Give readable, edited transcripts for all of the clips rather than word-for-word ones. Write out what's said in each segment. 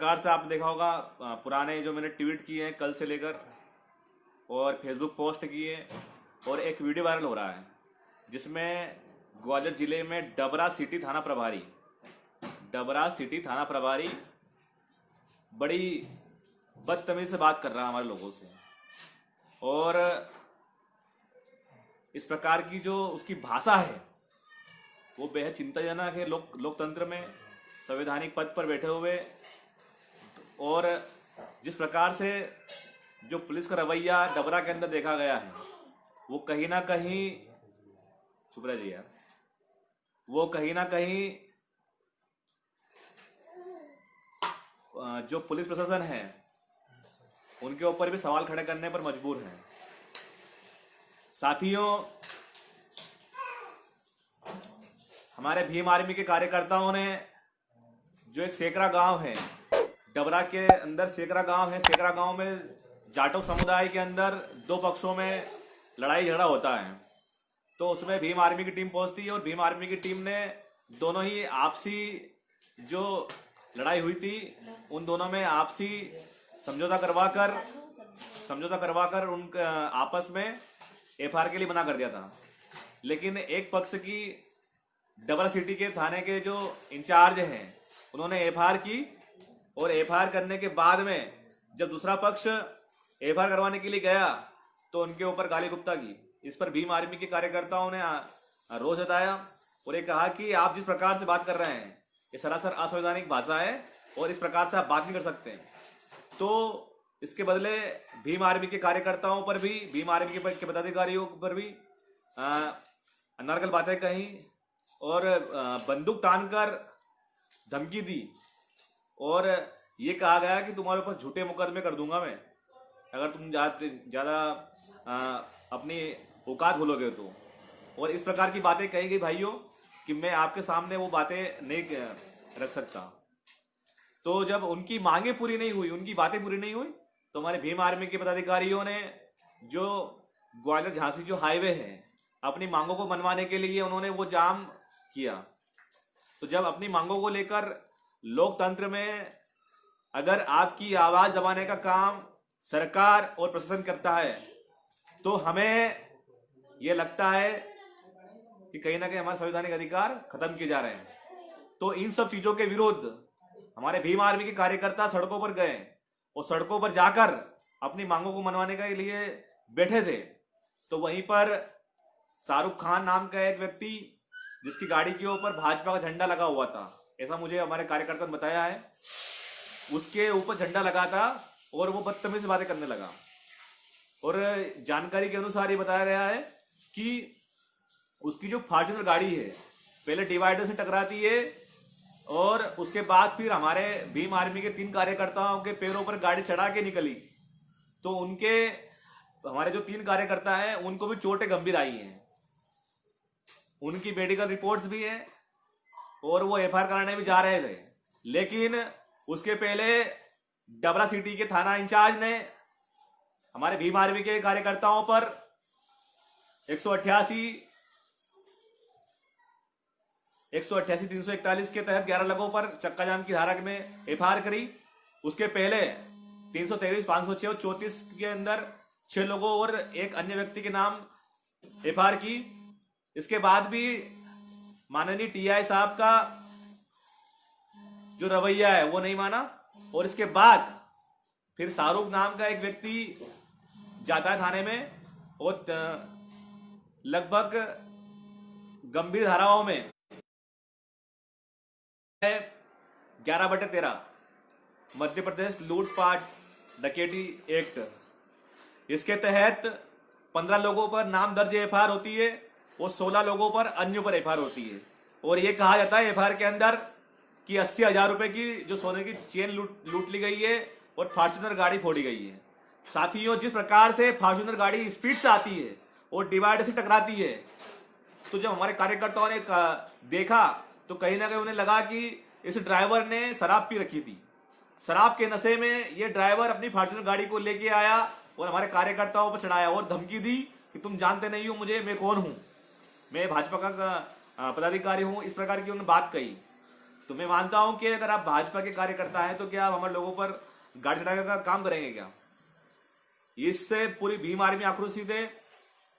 प्रकार से आपने देखा होगा, पुराने जो मैंने ट्वीट किए हैं कल से लेकर और फेसबुक पोस्ट किए और एक वीडियो वायरल हो रहा है जिसमें ग्वालियर जिले में डबरा सिटी थाना प्रभारी बड़ी बदतमीजी से बात कर रहा है हमारे लोगों से। और इस प्रकार की जो उसकी भाषा है वो बेहद चिंताजनक है। लोकतंत्र में संवैधानिक पद पर बैठे हुए और जिस प्रकार से जो पुलिस का रवैया डबरा के अंदर देखा गया है वो कहीं ना कहीं, चुप रहिए यार, वो कहीं ना कहीं जो पुलिस प्रशासन है उनके ऊपर भी सवाल खड़े करने पर मजबूर है। साथियों, हमारे भीम आर्मी के कार्यकर्ताओं ने जो एक सेकरा गांव है, डबरा के अंदर सेकरा गांव है, सेकरा गांव में जाटो समुदाय के अंदर दो पक्षों में लड़ाई झगड़ा होता है। तो उसमें भीम आर्मी की टीम पहुंचती है और भीम आर्मी की टीम ने दोनों ही आपसी जो लड़ाई हुई थी उन दोनों में आपसी समझौता करवाकर उन आपस में एफआईआर के लिए मना कर दिया था। लेकिन एक पक्ष की डबरा सिटी के थाने के जो इंचार्ज हैं उन्होंने एफआईआर की और एफआईआर करने के बाद में जब दूसरा पक्ष एफआईआर करवाने के लिए गया तो उनके ऊपर गाली गुप्ता की। इस पर भीम आर्मी के कार्यकर्ताओं ने रोष जताया और ये कहा कि आप जिस प्रकार से बात कर रहे हैं ये सरासर असंवैधानिक भाषा है और इस प्रकार से आप बात नहीं कर सकते। तो इसके बदले भीम आर्मी के कार्यकर्ताओं पर भी, भीम आर्मी के पदाधिकारियों पर भी अनर्गल बातें कही और बंदूक तानकर धमकी दी और ये कहा गया कि तुम्हारे ऊपर झूठे मुकदमे कर दूंगा मैं अगर तुम ज्यादा अपनी औकात भूलोगे तो। और इस प्रकार की बातें कही गई भाइयों कि मैं आपके सामने वो बातें नहीं रख सकता। तो जब उनकी मांगे पूरी नहीं हुई, उनकी बातें पूरी नहीं हुई, तो हमारे भीम आर्मी के पदाधिकारियों ने जो ग्वालियर झांसी जो हाईवे है अपनी मांगों को मनवाने के लिए उन्होंने वो जाम किया। तो जब अपनी मांगों को लेकर लोकतंत्र में अगर आपकी आवाज दबाने का काम सरकार और प्रशासन करता है तो हमें यह लगता है कि कहीं ना कहीं हमारे संवैधानिक अधिकार खत्म किए जा रहे हैं। तो इन सब चीजों के विरुद्ध हमारे भीम आर्मी के कार्यकर्ता सड़कों पर गए और सड़कों पर जाकर अपनी मांगों को मनवाने के लिए बैठे थे। तो वहीं पर शाहरुख खान नाम का एक व्यक्ति जिसकी गाड़ी के ऊपर भाजपा का झंडा लगा हुआ था, ऐसा मुझे हमारे कार्यकर्ता ने बताया है, उसके ऊपर झंडा लगा था और वो बदतमीजी से बातें करने लगा। और जानकारी के अनुसार ये बताया गया है कि उसकी जो फॉर्च्यूनर गाड़ी है पहले डिवाइडर से टकराती है और उसके बाद फिर हमारे भीम आर्मी के 3 कार्यकर्ताओं के पैरों पर गाड़ी चढ़ा के निकली। तो उनके हमारे जो 3 कार्यकर्ता हैं उनको भी चोटें गंभीर आई हैं, उनकी मेडिकल रिपोर्ट्स भी है और वो एफआईआर कराने भी जा रहे थे। लेकिन उसके पहले डबरा सिटी के थाना इंचार्ज ने हमारे भीम आर्मी के कार्यकर्ताओं पर 188 341 के तहत 11 लोगों पर चक्का जाम की धारा में एफआईआर करी। उसके पहले 323 506 और 34 के अंदर 6 लोगों और एक अन्य व्यक्ति के नाम एफआईआर की। इसके बाद भी माननीय टीआई साहब का जो रवैया है वो नहीं माना और इसके बाद फिर शाहरुख नाम का एक व्यक्ति जाता है थाने में और लगभग गंभीर धाराओं में 11/13 मध्य प्रदेश लूटपाट डकैती एक्ट, इसके तहत 15 लोगों पर नाम दर्ज एफआईआर होती है और 16 लोगों पर अन्यों पर एफआईआर होती है। और ये कहा जाता है एफआईआर के अंदर कि 80,000 रुपए की जो सोने की चेन लूट ली गई है और फॉर्च्यूनर गाड़ी फोड़ी गई है। साथियों, जिस प्रकार से फॉर्च्यूनर गाड़ी स्पीड से आती है और डिवाइडर से टकराती है, तो जब हमारे कार्यकर्ताओं ने देखा तो कहीं ना कहीं उन्हें लगा कि इस ड्राइवर ने शराब पी रखी थी। शराब के नशे में ये ड्राइवर अपनी फॉर्च्यूनर गाड़ी को लेके आया और हमारे कार्यकर्ताओं पर चढ़ाया और धमकी दी कि तुम जानते नहीं हो मुझे, मैं कौन हूं, मैं भाजपा का पदाधिकारी हूं। इस प्रकार की उन्होंने बात कही। तो मैं मानता हूं कि अगर आप भाजपा के कार्यकर्ता हैं तो क्या आप हमारे लोगों पर गाड़ी चढ़ाने का काम करेंगे क्या? इससे पूरी भीम आर्मी आक्रोशित है।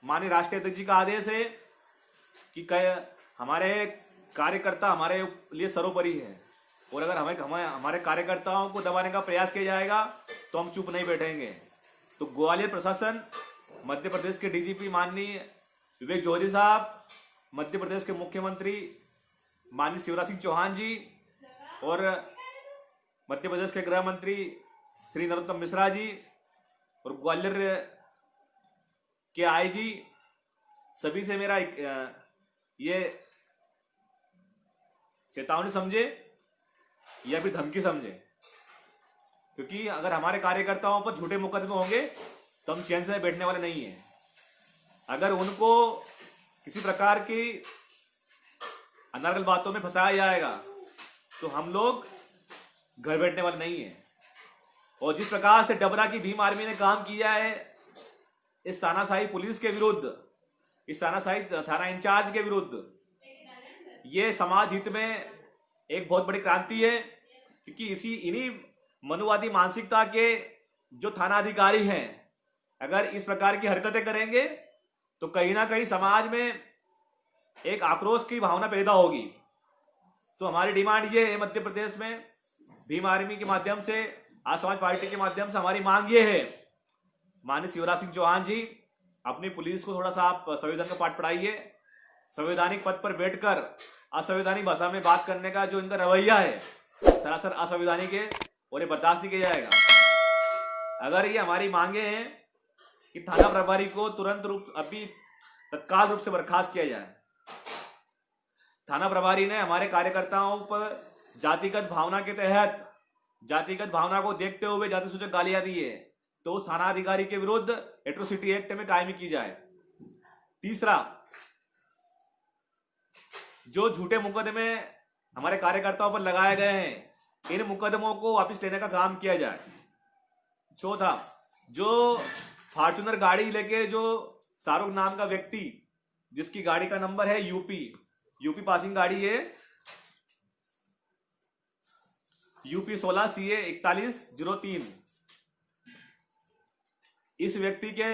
माननीय राष्ट्रीय अध्यक्ष जी का आदेश है कि हमारे कार्यकर्ता हमारे लिए सर्वोपरि है, और अगर हमारे कार्यकर्ताओं को दबाने का प्रयास किया जाएगा तो हम चुप नहीं बैठेंगे। तो ग्वालियर प्रशासन, मध्य प्रदेश के डीजीपी माननीय विवेक जौहरी साहब, मध्य प्रदेश के मुख्यमंत्री माननीय शिवराज सिंह चौहान जी और मध्य प्रदेश के गृह मंत्री श्री नरोत्तम मिश्रा जी और ग्वालियर के आईजी, सभी से मेरा ये चेतावनी समझे या फिर धमकी समझे, क्योंकि अगर हमारे कार्यकर्ताओं पर झूठे मुकदमे होंगे तो हम चैन से बैठने वाले नहीं हैं। अगर उनको किसी प्रकार की अनर्गल बातों में फंसाया जाएगा तो हम लोग घर बैठने वाले नहीं हैं। और जिस प्रकार से डबरा की भीम आर्मी ने काम किया है इस तानाशाही पुलिस के विरुद्ध, इस तानाशाही थाना इंचार्ज के विरुद्ध, ये समाज हित में एक बहुत बड़ी क्रांति है। क्योंकि इन्हीं मनुवादी मानसिकता के जो थाना अधिकारी हैं अगर इस प्रकार की हरकतें करेंगे तो कहीं ना कहीं समाज में एक आक्रोश की भावना पैदा होगी। तो हमारी डिमांड ये है, मध्य प्रदेश में भीम आर्मी के माध्यम से, आज समाज पार्टी के माध्यम से हमारी मांग ये है, माननीय शिवराज सिंह चौहान जी, अपनी पुलिस को थोड़ा सा आप संविधान का पाठ पढ़ाइए। संवैधानिक पद पर बैठकर असंवैधानिक भाषा में बात करने का जो इनका रवैया है सरासर असंवैधानिक है और ये बर्दाश्त नहीं किया जाएगा। अगर ये हमारी मांगे हैं कि थाना प्रभारी को तुरंत अभी तत्काल रूप से बर्खास्त किया जाए। थाना प्रभारी ने हमारे कार्यकर्ताओं पर जातिगत भावना के तहत, जातिगत भावना को देखते हुए जाति सूचक गालियां दी है, तो उस थाना अधिकारी के विरुद्ध एट्रोसिटी एक्ट में कायमी की जाए। तीसरा, जो झूठे मुकदमे हमारे कार्यकर्ताओं पर लगाए गए हैं इन मुकदमों को वापस लेने का काम किया जाए। चौथा, जो फॉर्च्यूनर गाड़ी लेके जो शाहरुख नाम का व्यक्ति, जिसकी गाड़ी का नंबर है यूपी पासिंग गाड़ी है यूपी 16 CA 4103, इस व्यक्ति के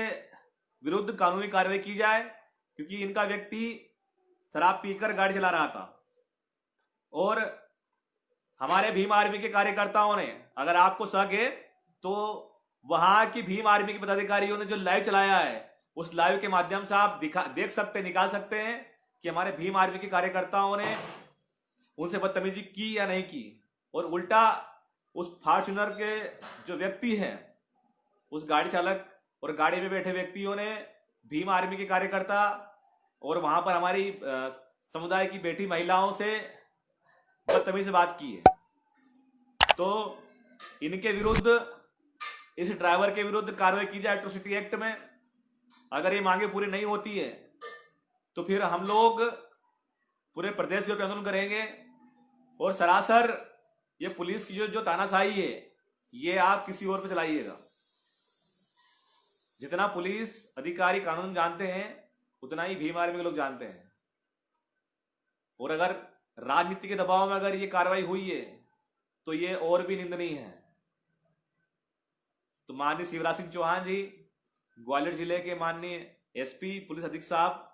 विरुद्ध कानूनी कार्रवाई की जाए, क्योंकि इनका व्यक्ति शराब पीकर गाड़ी चला रहा था। और हमारे भीम आर्मी के कार्यकर्ताओं ने, अगर आपको शक है तो वहां की भीम आर्मी के पदाधिकारियों ने जो लाइव चलाया है उस लाइव के माध्यम से आप देख सकते, निकाल सकते हैं कि हमारे भीम आर्मी के कार्यकर्ताओं ने उनसे बदतमीजी की या नहीं की। और उल्टा उस फॉर्च्यूनर के जो व्यक्ति हैं, उस गाड़ी चालक और गाड़ी में बैठे व्यक्तियों ने भीम आर्मी के कार्यकर्ता और वहां पर हमारी समुदाय की बेटी महिलाओं से बदतमीजी से बात की है। तो इनके विरुद्ध, इस ड्राइवर के विरुद्ध कार्रवाई की जाए एट्रोसिटी एक्ट में। अगर ये मांगे पूरी नहीं होती है तो फिर हम लोग पूरे प्रदेश व्यापी आंदोलन करेंगे। और सरासर ये पुलिस की जो तानाशाही है ये आप किसी और पे चलाइएगा। जितना पुलिस अधिकारी कानून जानते हैं उतना ही भीम आर्मी के लोग जानते हैं। और अगर राजनीति के दबाव में अगर ये कार्रवाई हुई है तो ये और भी निंदनीय है। तो माननीय शिवराज सिंह चौहान जी, ग्वालियर जिले के माननीय SP पुलिस अधीक्षक साहब,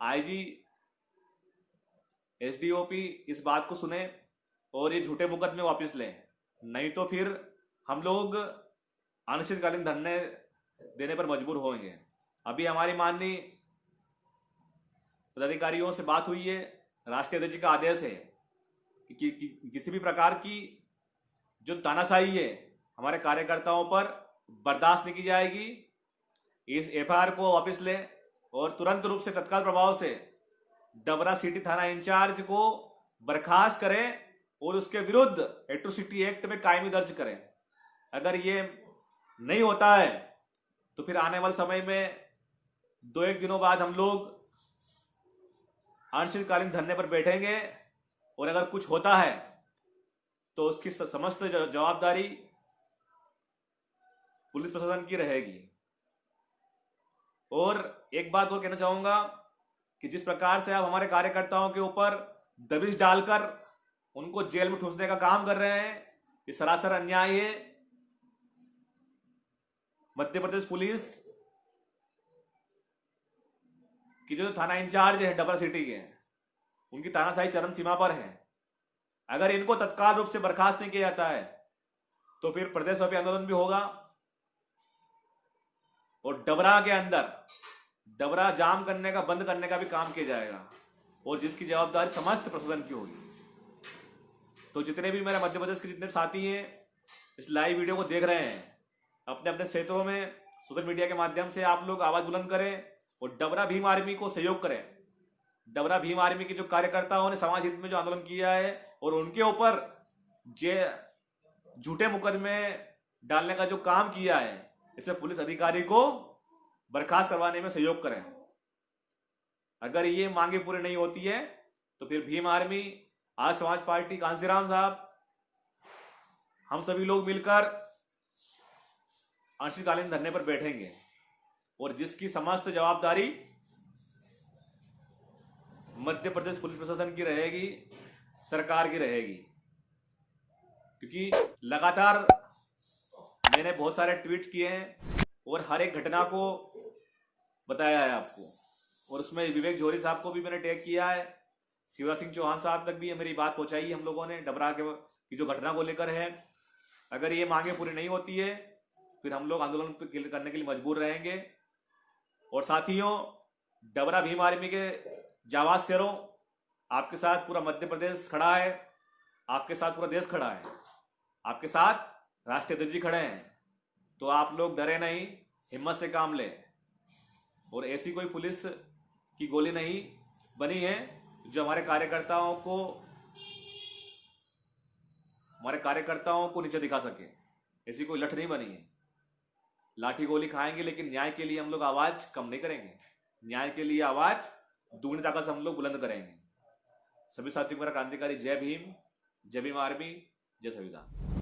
IG, SDOP इस बात को सुने और ये झूठे मुकदमे वापस लें, नहीं तो फिर हम लोग अनिश्चितकालीन धरने देने पर मजबूर होंगे। अभी हमारी माननीय पदाधिकारियों से बात हुई है, राष्ट्रीय अध्यक्ष का आदेश है कि किसी भी प्रकार की जो तानाशाही है हमारे कार्यकर्ताओं पर बर्दाश्त नहीं की जाएगी। इस FIR को वापस लें और तुरंत रूप से तत्काल प्रभाव से डबरा सिटी थाना इंचार्ज को बर्खास्त करें और उसके विरुद्ध एट्रोसिटी एक्ट में कायमी दर्ज करें। अगर ये नहीं होता है तो फिर आने वाले समय में 2-1 दिनों बाद हम लोग अनिश्चितकालीन धरने पर बैठेंगे और अगर कुछ होता है तो उसकी समस्त जवाबदारी पुलिस प्रशासन की रहेगी। और एक बात और कहना चाहूंगा कि जिस प्रकार से आप हमारे कार्यकर्ताओं के ऊपर दबिश डालकर उनको जेल में ठूसने का काम कर रहे हैं। ये सरासर अन्याय है। मध्य प्रदेश पुलिस की जो थाना इंचार्ज है डबरा सिटी के, उनकी तानाशाही चरम सीमा पर है। अगर इनको तत्काल रूप से बर्खास्त नहीं किया जाता है तो फिर प्रदेशव्यापी आंदोलन भी होगा और डबरा के अंदर डबरा जाम करने का, बंद करने का भी काम किया जाएगा और जिसकी जवाबदारी समस्त प्रशासन की होगी। तो जितने भी मेरे मध्य प्रदेश के जितने साथी हैं इस लाइव वीडियो को देख रहे हैं, अपने अपने क्षेत्रों में सोशल मीडिया के माध्यम से आप लोग आवाज बुलंद करें और डबरा भीम आर्मी को सहयोग करें। डबरा भीम आर्मी के जो कार्यकर्ताओं ने समाज हित में जो आंदोलन किया है और उनके ऊपर झूठे मुकदमे डालने का जो काम किया है, इसे पुलिस अधिकारी को बर्खास्त करवाने में सहयोग करें। अगर ये मांगे पूरी नहीं होती है तो फिर भीम आर्मी, आज समाज पार्टी, कांसीराम साहब, हम सभी लोग मिलकर अनिश्चितकालीन धरने पर बैठेंगे और जिसकी समस्त जवाबदारी मध्य प्रदेश पुलिस प्रशासन की रहेगी, सरकार की रहेगी। क्योंकि लगातार मैंने बहुत सारे ट्वीट्स किए हैं और हर एक घटना को बताया है आपको, और उसमें विवेक जोहरी साहब को भी मैंने टैग किया है, शिवराज सिंह चौहान साहब तक भी मेरी बात पहुंचाई हम लोगों ने डबरा की जो घटना को लेकर है। अगर ये मांगे पूरी नहीं होती है फिर हम लोग आंदोलन करने के लिए मजबूर रहेंगे। और साथियों, डबरा भीम आर्मी के जाबाज शेरों, आपके साथ पूरा मध्य प्रदेश खड़ा है, आपके साथ पूरा देश खड़ा है, आपके साथ राष्ट्रीय अध्यक्ष जी खड़े हैं। तो आप लोग डरे नहीं, हिम्मत से काम लें। और ऐसी कोई पुलिस की गोली नहीं बनी है जो हमारे कार्यकर्ताओं को नीचे दिखा सके। ऐसी कोई लठ नहीं बनी है। लाठी गोली खाएंगे लेकिन न्याय के लिए हम लोग आवाज कम नहीं करेंगे। न्याय के लिए आवाज दुगनी ताकत से हम लोग बुलंद करेंगे। सभी साथियों को मेरा क्रांतिकारी जय भीम आर्मी, जय संविधान।